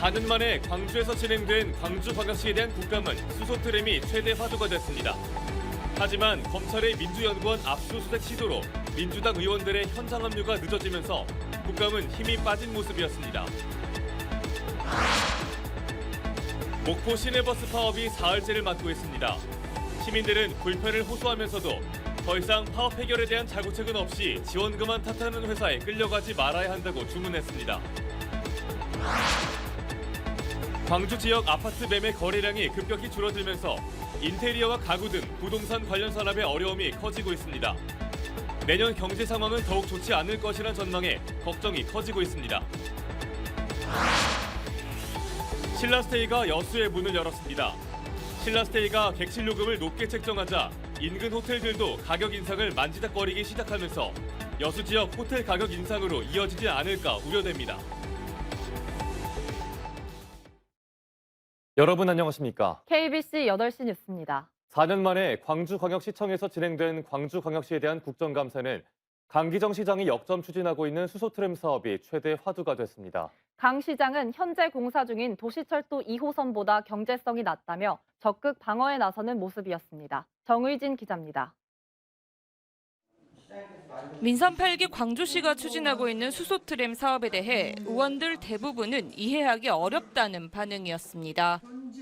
4년 만에 광주에서 진행된 광주광역시에 대한 국감은 수소트램이 최대 화두가 됐습니다. 하지만 검찰의 민주연구원 압수수색 시도로 민주당 의원들의 현장 합류가 늦어지면서 국감은 힘이 빠진 모습이었습니다. 목포 시내버스 파업이 사흘째를 맞고 있습니다. 시민들은 불편을 호소하면서도 더 이상 파업 해결에 대한 자구책은 없이 지원금만 탓하는 회사에 끌려가지 말아야 한다고 주문했습니다. 광주 지역 아파트 매매 거래량이 급격히 줄어들면서 인테리어와 가구 등 부동산 관련 산업의 어려움이 커지고 있습니다. 내년 경제 상황은 더욱 좋지 않을 것이란 전망에 걱정이 커지고 있습니다. 신라스테이가 여수에 문을 열었습니다. 신라스테이가 객실 요금을 높게 책정하자 인근 호텔들도 가격 인상을 만지작거리기 시작하면서 여수 지역 호텔 가격 인상으로 이어지지 않을까 우려됩니다. 여러분 안녕하십니까? KBC 8시 뉴스입니다. 4년 만에 광주광역시청에서 진행된 광주광역시에 대한 국정감사는 강기정 시장이 역점 추진하고 있는 수소트램 사업이 최대 화두가 됐습니다. 강 시장은 현재 공사 중인 도시철도 2호선보다 경제성이 낮다며 적극 방어에 나서는 모습이었습니다. 정의진 기자입니다. 민선 8기 광주시가 추진하고 있는 수소트램 사업에 대해 의원들 대부분은 이해하기 어렵다는 반응이었습니다.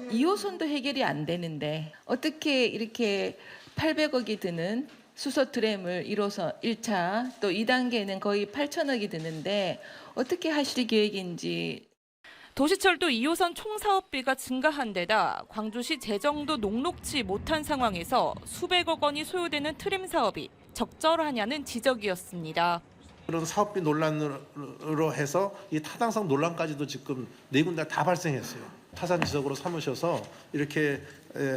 2호선도 해결이 안 되는데 어떻게 이렇게 800억이 드는 수소트램을 1호선 1차 또 2단계는 거의 8천억이 드는데 어떻게 하실 계획인지. 도시철도 2호선 총사업비가 증가한 데다 광주시 재정도 녹록지 못한 상황에서 수백억 원이 소요되는 트램 사업이 적절하냐는 지적이었습니다. 그런 사업비 논란으로 해서 이 타당성 논란까지도 지금 4군데 다 발생했어요. 타산지석으로 삼으셔서 이렇게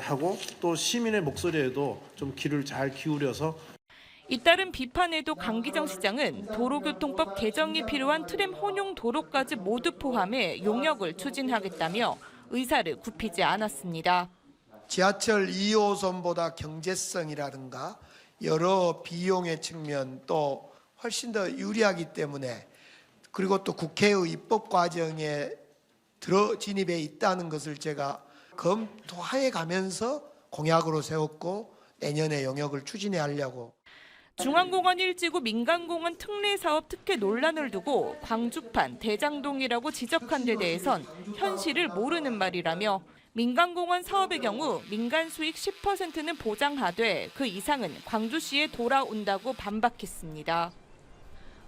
하고 또 시민의 목소리에도 좀 귀를 잘 기울여서. 잇따른 비판에도 강기정 시장은 도로교통법 개정이 필요한 트램 혼용 도로까지 모두 포함해 용역을 추진하겠다며 의사를 굽히지 않았습니다. 지하철 2호선보다 경제성이라든가 여러 비용의 측면 또 훨씬 더 유리하기 때문에 그리고 또 국회의 입법 과정에 진입해 있다는 것을 제가 검토해 가면서 공약으로 세웠고 내년에 용역을 추진해 하려고. 중앙공원 1지구 민간공원 특례 사업 특혜 논란을 두고 광주판 대장동이라고 지적한 데 대해선 현실을 모르는 말이라며 민간공원 사업의 경우 민간 수익 10%는 보장하되 그 이상은 광주시에 돌아온다고 반박했습니다.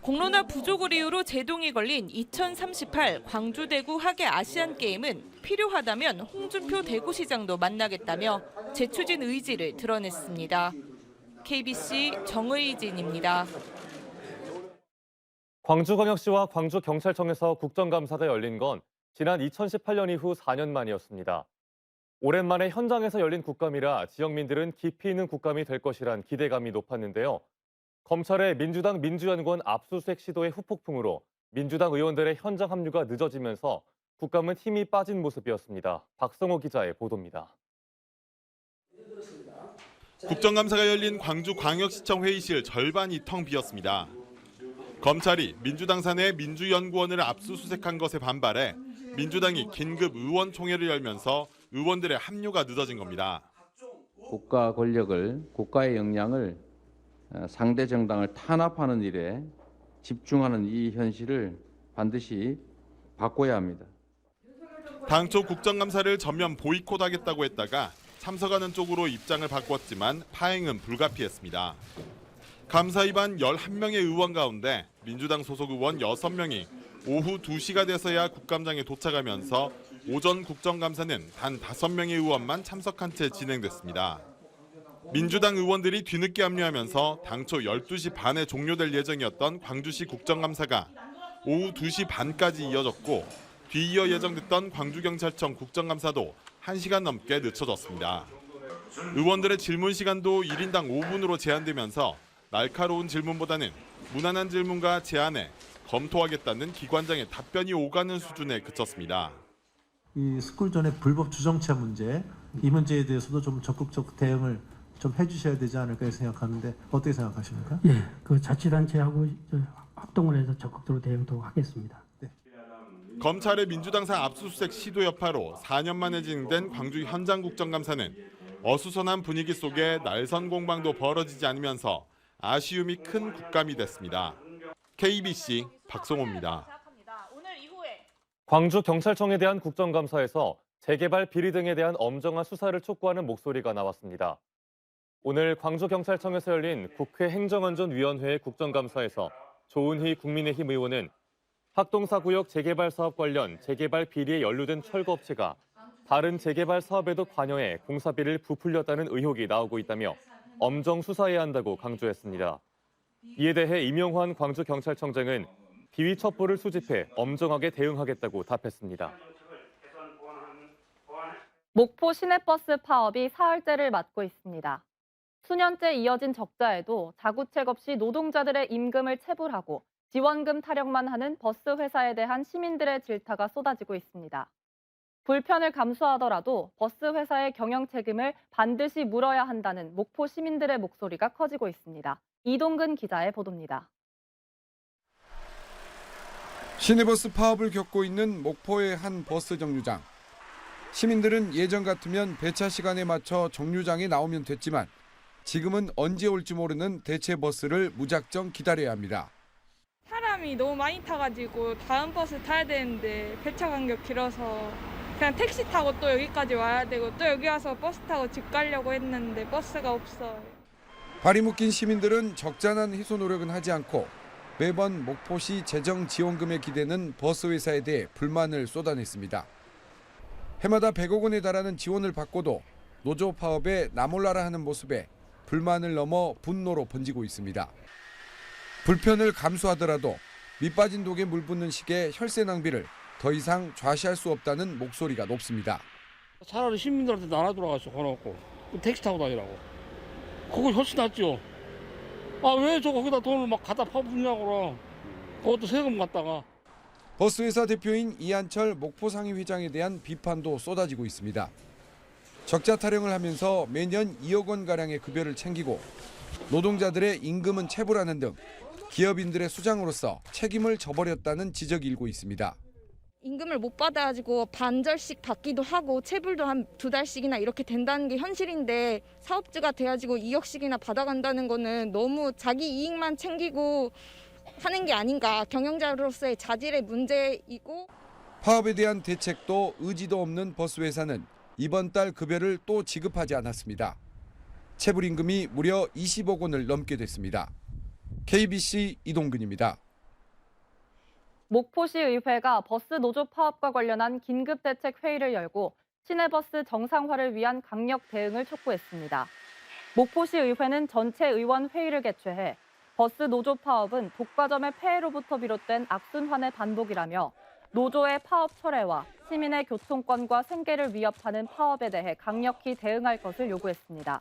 공론화 부족을 이유로 제동이 걸린 2038 광주대구 하계 아시안게임은 필요하다면 홍준표 대구시장도 만나겠다며 재추진 의지를 드러냈습니다. KBC 정의진입니다. 광주광역시와 광주경찰청에서 국정감사가 열린 건 지난 2018년 이후 4년 만이었습니다. 오랜만에 현장에서 열린 국감이라 지역민들은 깊이 있는 국감이 될 것이란 기대감이 높았는데요. 검찰의 민주당 민주연구원 압수수색 시도의 후폭풍으로 민주당 의원들의 현장 합류가 늦어지면서 국감은 힘이 빠진 모습이었습니다. 박성호 기자의 보도입니다. 국정감사가 열린 광주광역시청 회의실 절반이 텅 비었습니다. 검찰이 민주당 산의 민주연구원을 압수수색한 것에 반발해 민주당이 긴급 의원총회를 열면서 의원들의 합류가 늦어진 겁니다. 국가 권력을, 국가의 역량을 상대 정당을 탄압하는 일에 집중하는 이 현실을 반드시 바꿔야 합니다. 당초 국정감사를 전면 보이콧하겠다고 했다가 참석하는 쪽으로 입장을 바꿨지만 파행은 불가피했습니다. 감사 위반 11명의 의원 가운데 민주당 소속 의원 6명이 오후 2시가 돼서야 국감장에 도착하면서 오전 국정감사는 단 5명의 의원만 참석한 채 진행됐습니다. 민주당 의원들이 뒤늦게 합류하면서 당초 12시 반에 종료될 예정이었던 광주시 국정감사가 오후 2시 반까지 이어졌고 뒤이어 예정됐던 광주경찰청 국정감사도 1시간 넘게 늦춰졌습니다. 의원들의 질문 시간도 1인당 5분으로 제한되면서 날카로운 질문보다는 무난한 질문과 제안에 검토하겠다는 기관장의 답변이 오가는 수준에 그쳤습니다. 이 스쿨존의 불법 주정차 문제, 이 문제에 대해서도 좀 적극적 대응을 좀 해주셔야 되지 않을까 생각하는데 어떻게 생각하십니까? 네, 그 자치단체하고 합동을 해서 적극적으로 대응도 하겠습니다. 검찰의 민주당사 압수수색 시도 여파로 4년 만에 진행된 광주 현장 국정감사는 어수선한 분위기 속에 날선 공방도 벌어지지 않으면서 아쉬움이 큰 국감이 됐습니다. KBC 박성호입니다. 광주경찰청에 대한 국정감사에서 재개발 비리 등에 대한 엄정한 수사를 촉구하는 목소리가 나왔습니다. 오늘 광주경찰청에서 열린 국회 행정안전위원회 국정감사에서 조은희 국민의힘 의원은 학동사구역 재개발 사업 관련 재개발 비리에 연루된 철거업체가 다른 재개발 사업에도 관여해 공사비를 부풀렸다는 의혹이 나오고 있다며 엄정 수사해야 한다고 강조했습니다. 이에 대해 임용환 광주경찰청장은 비위 첩보를 수집해 엄정하게 대응하겠다고 답했습니다. 목포 시내버스 파업이 사흘째를 맞고 있습니다. 수년째 이어진 적자에도 자구책 없이 노동자들의 임금을 체불하고 지원금 타령만 하는 버스 회사에 대한 시민들의 질타가 쏟아지고 있습니다. 불편을 감수하더라도 버스 회사의 경영 책임을 반드시 물어야 한다는 목포 시민들의 목소리가 커지고 있습니다. 이동근 기자의 보도입니다. 시내버스 파업을 겪고 있는 목포의 한 버스 정류장. 시민들은 예전 같으면 배차 시간에 맞춰 정류장에 나오면 됐지만 지금은 언제 올지 모르는 대체 버스를 무작정 기다려야 합니다. 사람이 너무 많이 타가지고 다음 버스 타야 되는데 배차 간격 길어서 그냥 택시 타고 또 여기까지 와야 되고 또 여기 와서 버스 타고 집 가려고 했는데 버스가 없어요. 발이 묶인 시민들은 적잖은 해소 노력은 하지 않고 매번 목포시 재정 지원금에 기대는 버스 회사에 대해 불만을 쏟아냈습니다. 해마다 100억 원에 달하는 지원을 받고도 노조 파업에 나몰라라 하는 모습에 불만을 넘어 분노로 번지고 있습니다. 불편을 감수하더라도 밑빠진 독에 물 붓는 식의 혈세 낭비를 더 이상 좌시할 수 없다는 목소리가 높습니다. 차라리 시민들한테 나눠 돌아가서 걸어놓고 택시 타고 다니라고. 그거 훨씬 낫죠. 아, 왜 저 거기다 돈을 막 갖다 퍼붓냐고. 그것도 세금 갖다가. 버스회사 대표인 이한철 목포상위 회장에 대한 비판도 쏟아지고 있습니다. 적자 타령을 하면서 매년 2억 원가량의 급여를 챙기고 노동자들의 임금은 체불하는 등 기업인들의 수장으로서 책임을 져버렸다는 지적이 일고 있습니다. 임금을 못 받아가지고 반절씩 받기도 하고 체불도 한 2달씩이나 이렇게 된다는 게 현실인데 사업주가 돼가지고 2억씩이나 받아간다는 거는 너무 자기 이익만 챙기고 하는 게 아닌가. 경영자로서의 자질의 문제이고. 파업에 대한 대책도 의지도 없는 버스 회사는 이번 달 급여를 또 지급하지 않았습니다. 체불 임금이 무려 20억 원을 넘게 됐습니다. KBC 이동근입니다. 목포시 의회가 버스 노조 파업과 관련한 긴급대책 회의를 열고 시내버스 정상화를 위한 강력 대응을 촉구했습니다. 목포시 의회는 전체 의원 회의를 개최해 버스 노조 파업은 독과점의 폐해로부터 비롯된 악순환의 반복이라며 노조의 파업 철회와 시민의 교통권과 생계를 위협하는 파업에 대해 강력히 대응할 것을 요구했습니다.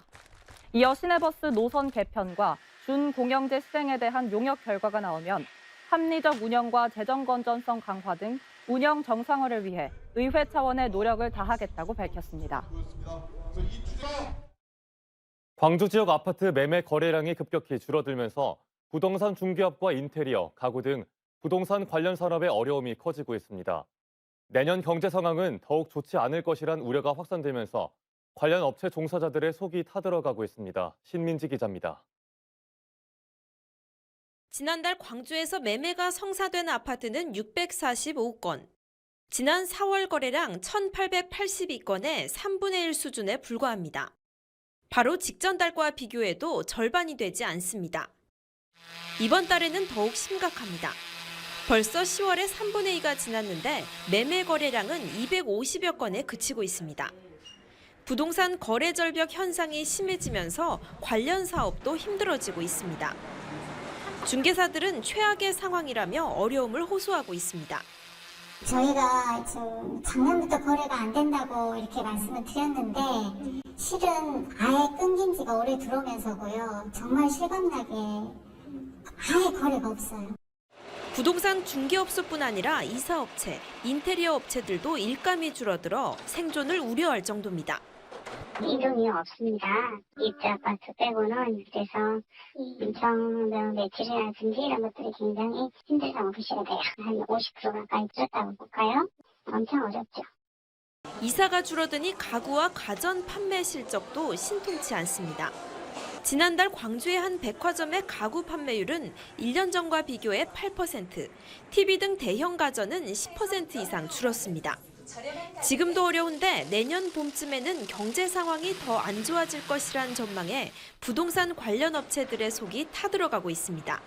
이어 시내버스 노선 개편과 준공영제 시행에 대한 용역 결과가 나오면 합리적 운영과 재정 건전성 강화 등 운영 정상화를 위해 의회 차원의 노력을 다하겠다고 밝혔습니다. 광주 지역 아파트 매매 거래량이 급격히 줄어들면서 부동산 중개업과 인테리어, 가구 등 부동산 관련 산업의 어려움이 커지고 있습니다. 내년 경제 상황은 더욱 좋지 않을 것이란 우려가 확산되면서 관련 업체 종사자들의 속이 타들어가고 있습니다. 신민지 기자입니다. 지난달 광주에서 매매가 성사된 아파트는 645건. 지난 4월 거래량 1,882건의 3분의 1 수준에 불과합니다. 바로 직전 달과 비교해도 절반이 되지 않습니다. 이번 달에는 더욱 심각합니다. 벌써 10월에 3분의 2가 지났는데 매매 거래량은 250여 건에 그치고 있습니다. 부동산 거래 절벽 현상이 심해지면서 관련 사업도 힘들어지고 있습니다. 중개사들은 최악의 상황이라며 어려움을 호소하고 있습니다. 저희가 지금 작년부터 거래가 안 된다고 이렇게 말씀을 드렸는데 실은 아예 끊긴 지가 올해 들어오면서고요. 정말 실감나게 아예 거래가 없어요. 부동산 중개업소뿐 아니라 이사업체, 인테리어 업체들도 일감이 줄어들어 생존을 우려할 정도입니다. 이동이 없습니다. 입주 아파트 빼고는. 그래서 인청 매출이라든지 이런 것들이 굉장히 힘들다고 보셔야 돼요. 한 50% 가까이 줄었다고 볼까요? 엄청 어렵죠. 이사가 줄어드니 가구와 가전 판매 실적도 신통치 않습니다. 지난달 광주의 한 백화점의 가구 판매율은 1년 전과 비교해 8%, TV 등 대형 가전은 10% 이상 줄었습니다. 지금도 어려운데 내년 봄쯤에는 경제 상황이 더 안 좋아질 것이란 전망에 부동산 관련 업체들의 속이 타들어가고 있습니다.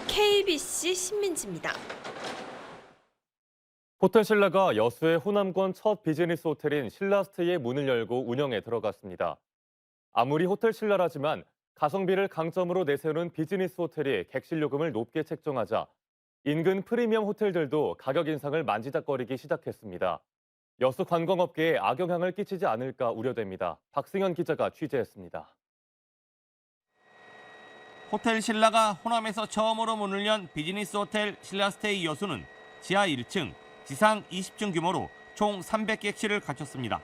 KBC 신민지입니다. 호텔 신라가 여수의 호남권 첫 비즈니스 호텔인 신라스테이의 문을 열고 운영에 들어갔습니다. 아무리 호텔 신라라지만 가성비를 강점으로 내세우는 비즈니스 호텔이 객실 요금을 높게 책정하자 인근 프리미엄 호텔들도 가격 인상을 만지작거리기 시작했습니다. 여수 관광업계에 악영향을 끼치지 않을까 우려됩니다. 박승현 기자가 취재했습니다. 호텔 신라가 호남에서 처음으로 문을 연 비즈니스 호텔 신라스테이 여수는 지하 1층, 지상 20층 규모로 총 300객실을 갖췄습니다.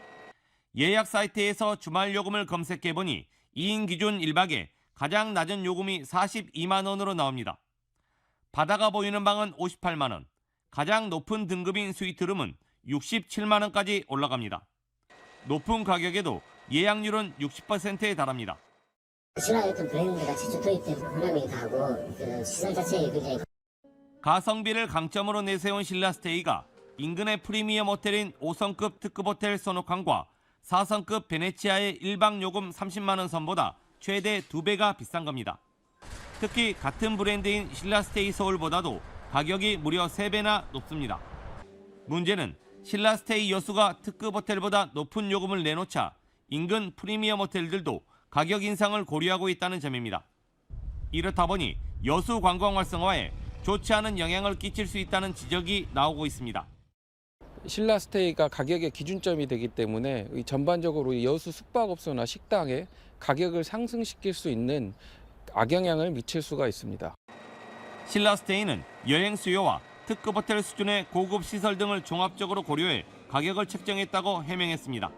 예약 사이트에서 주말 요금을 검색해보니 2인 기준 1박에 가장 낮은 요금이 42만 원으로 나옵니다. 바다가 보이는 방은 58만 원, 가장 높은 등급인 스위트룸은 67만 원까지 올라갑니다. 높은 가격에도 예약률은 60%에 달합니다. 신라의 어떤 브랜드가 최초 도입된 호남이 가고 시설 자체에 굉장히 가성비를 강점으로 내세운 신라스테이가 인근의 프리미엄 호텔인 5성급 특급 호텔 선호칸과 4성급 베네치아의 1박 요금 30만 원 선보다 최대 2배가 비싼 겁니다. 특히 같은 브랜드인 신라스테이 서울보다도 가격이 무려 3배나 높습니다. 문제는 신라스테이 여수가 특급 호텔보다 높은 요금을 내놓자 인근 프리미엄 호텔들도 가격 인상을 고려하고 있다는 점입니다. 이렇다 보니 여수 관광 활성화에 좋지 않은 영향을 끼칠 수 있다는 지적이 나오고 있습니다. 신라스테이가 가격의 기준점이 되기 때문에 전반적으로 여수 숙박업소나 식당에 가격을 상승시킬 수 있는 악영향을 미칠 수가 있습니다. 신라스테이는 여행 수요와 특급 호텔 수준의 고급 시설 등을 종합적으로 고려해 가격을 책정했다고 해명했습니다.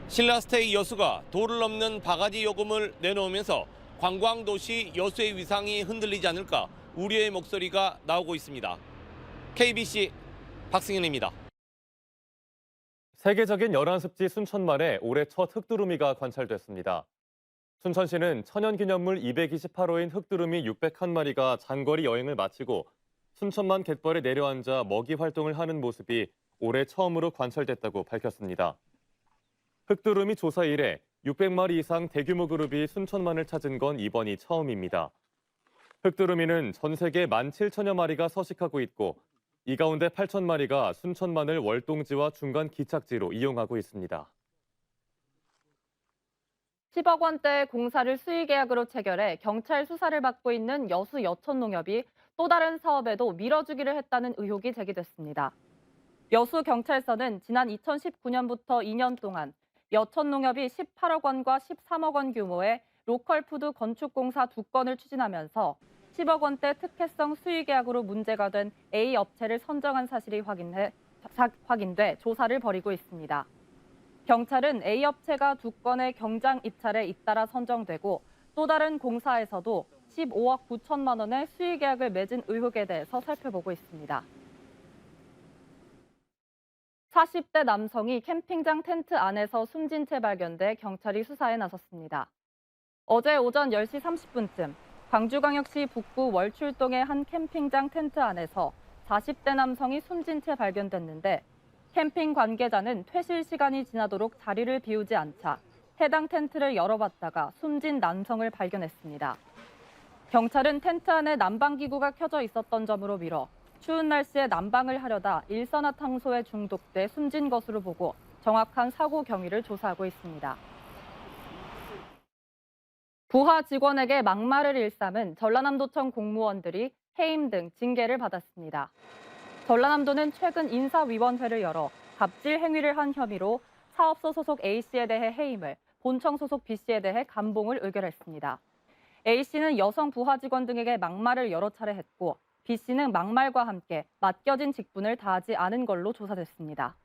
신라스테이 여수가 도를 넘는 바가지 요금을 내놓으면서 관광도시 여수의 위상이 흔들리지 않을까 우려의 목소리가 나오고 있습니다. KBC 박승현입니다. 세계적인 열한습지 순천만에 올해 첫 흑두루미가 관찰됐습니다. 순천시는 천연기념물 228호인 흑두루미 601마리가 장거리 여행을 마치고 순천만 갯벌에 내려앉아 먹이 활동을 하는 모습이 올해 처음으로 관찰됐다고 밝혔습니다. 흑두루미 조사 이래 600마리 이상 대규모 그룹이 순천만을 찾은 건 이번이 처음입니다. 흑두루미는 전 세계 17,000여 마리가 서식하고 있고 이 가운데 8,000마리가 순천만을 월동지와 중간 기착지로 이용하고 있습니다. 10억 원대의 공사를 수의계약으로 체결해 경찰 수사를 받고 있는 여수 여천농협이 또 다른 사업에도 밀어주기를 했다는 의혹이 제기됐습니다. 여수경찰서는 지난 2019년부터 2년 동안 여천농협이 18억 원과 13억 원 규모의 로컬푸드 건축공사 2건을 추진하면서 10억 원대 특혜성 수의계약으로 문제가 된 A 업체를 선정한 사실이 확인돼 조사를 벌이고 있습니다. 경찰은 A 업체가 2건의 경장 입찰에 잇따라 선정되고 또 다른 공사에서도 15억 9천만 원의 수의계약을 맺은 의혹에 대해서 살펴보고 있습니다. 40대 남성이 캠핑장 텐트 안에서 숨진 채 발견돼 경찰이 수사에 나섰습니다. 어제 오전 10시 30분쯤 광주광역시 북구 월출동의 한 캠핑장 텐트 안에서 40대 남성이 숨진 채 발견됐는데 캠핑 관계자는 퇴실 시간이 지나도록 자리를 비우지 않자 해당 텐트를 열어봤다가 숨진 남성을 발견했습니다. 경찰은 텐트 안에 난방기구가 켜져 있었던 점으로 미뤄 추운 날씨에 난방을 하려다 일산화탄소에 중독돼 숨진 것으로 보고 정확한 사고 경위를 조사하고 있습니다. 부하 직원에게 막말을 일삼은 전라남도청 공무원들이 해임 등 징계를 받았습니다. 전라남도는 최근 인사위원회를 열어 갑질 행위를 한 혐의로 사업소 소속 A씨에 대해 해임을, 본청 소속 B씨에 대해 감봉을 의결했습니다. A씨는 여성 부하 직원 등에게 막말을 여러 차례 했고 B씨는 막말과 함께 맡겨진 직분을 다하지 않은 걸로 조사됐습니다.